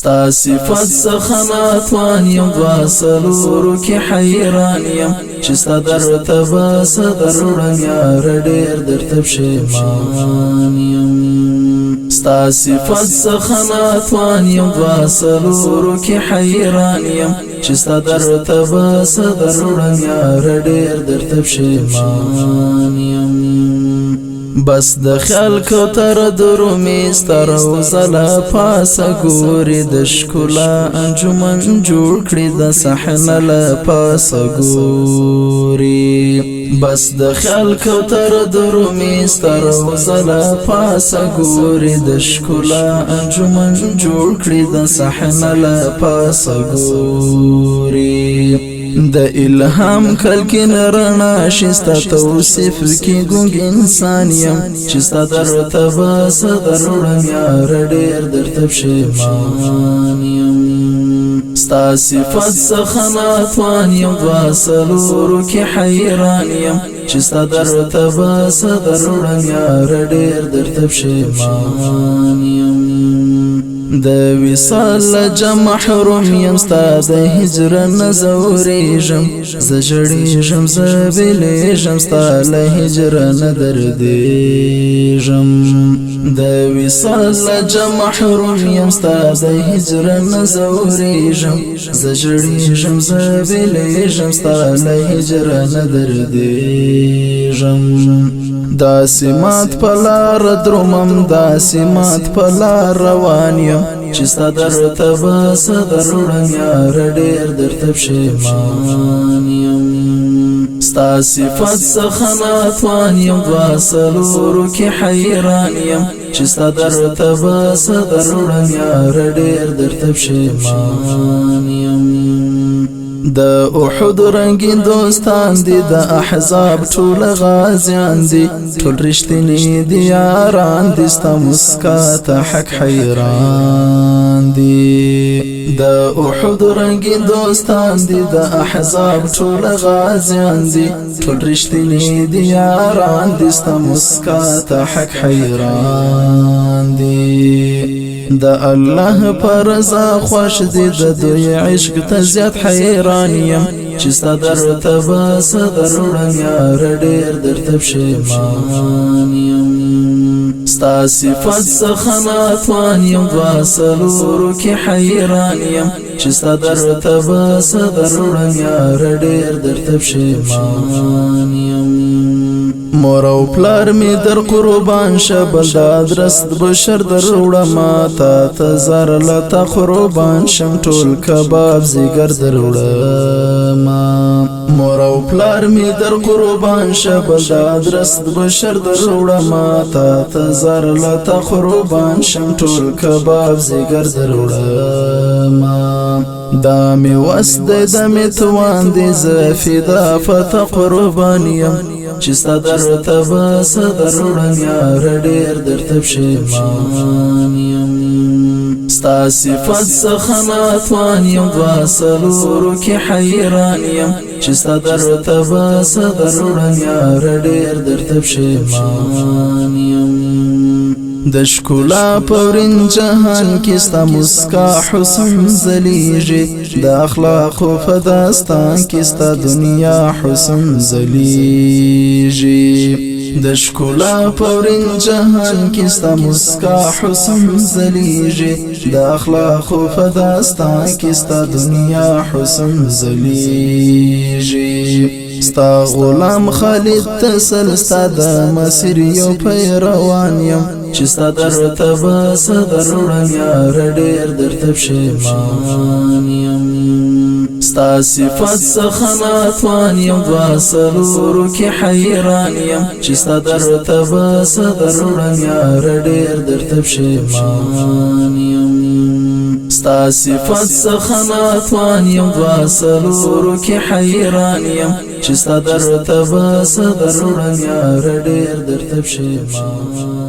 ستا صفت سخنات وان یم دواسلورو کی حیران یم چې ستا درتبه صدرړم یار ډېر درته پښیمان یم ستا صفت سخنات وان یم دواسلورو کی حیران یم چې ستا درتبه صدرړم یار ډېر درته پښیمان یم بس د خیال کوتر درومي سترو زلا پاسه ګوري د ښکلا انجمن جوړ کړي د صحنه له پاسه ګوري بس د خیال کوتر درومي سترو زلا پاسه ګوري د ښکلا انجمن جوړ کړي د صحنه له پاسه ګوري د الهام کلکین رڼا شستا توصیف کی ګونګ انسان یم چې ستا درتبه صدرړم یار ډېر درته پښیمان یم ستا صفت سخنات وان یم دواسلورو کی حیران یم چې ستا درتبه صدرړم یار ډېر درته پښیمان یم د وصال جم محروم یم ستا د هجر نزوریږم زه ژړېږم زه بېلېږم ستا له هجر نه دردېږم د وصال جم محروم یم ستا د هجر نزوریږم زه ژړېږم زه بېلېږم ستا له هجر نه دردېږم داسې مات په لار درومم داسې مات په لار روان یم چې ستا درتبه صدرړم یار ډېر درته پښیمان یم ستا صفت سخنات وان یم دواسلورو کی حیران یم چې ستا درتبه صدرړم یار ډېر درته پښیمان یم د احد رنگین دوستان دي د احزاب ټول غازیان دي ټول رښتینی دي یاران دي ستا مسکا ته حق حیران دي د احد رنگین دوستان دي د احزاب ټول غازیان دي ټول رښتینی دي یاران دي ستا مسکا ته حق حیران دي د الله پر رضا خوش دي د دوی عشق ته زیات حیران یم چې ستا درتبه صدرړم یار ډېر درته پښیمان یم ستا صفت سخنات وان یم دواسلورو کی حیران یم چې ستا درتبه صدرړم یار ډېر درته پښیمان یم مور او پلار می در قربان شبل د ادرس بشر دروړم تا ته زر لته قربان شم ټول کباب زیګر دروړم مور او پلار می در قربان شبل د ادرس بشر دروړم تا ته زر لته قربان شم ټول کباب زیګر دروړم دا می وسد د می توان دي ز فدا فت قربان یم چې ستا درتبه صدرړم یار ډېر درته پښیمان یم ستا صفت سخنات وان یم دواسلورو کی حیران یم چې ستا درتبه صدرړم یار ډېر درته پښیمان یم د ښکلا پورین جهان کې ستا مسکا حسن ځلیږي د اخلاقو په داستان کې ستا دنیا حسن ځلیږي د ښکلا پورین جهان کې ستا مسکا حسن ځلیږي د اخلاقو په داستان کې ستا دنیا حسن ځلیږي ستا غلام خالد تسل ستا د مسیر یو پیروان یم چې ستا درتبه صدرړم یار ډېر درته پښیمان یم ستا صفت سخنات وان یم دواسلورو کی حیران یم چې ستا درتبه صدرړم یار ډېر درته پښیمان یم ستا صفت سخنات وان یم دواسلورو کی حیران یم چې ستا درتبه صدرړم یار ډېر درته پښیمان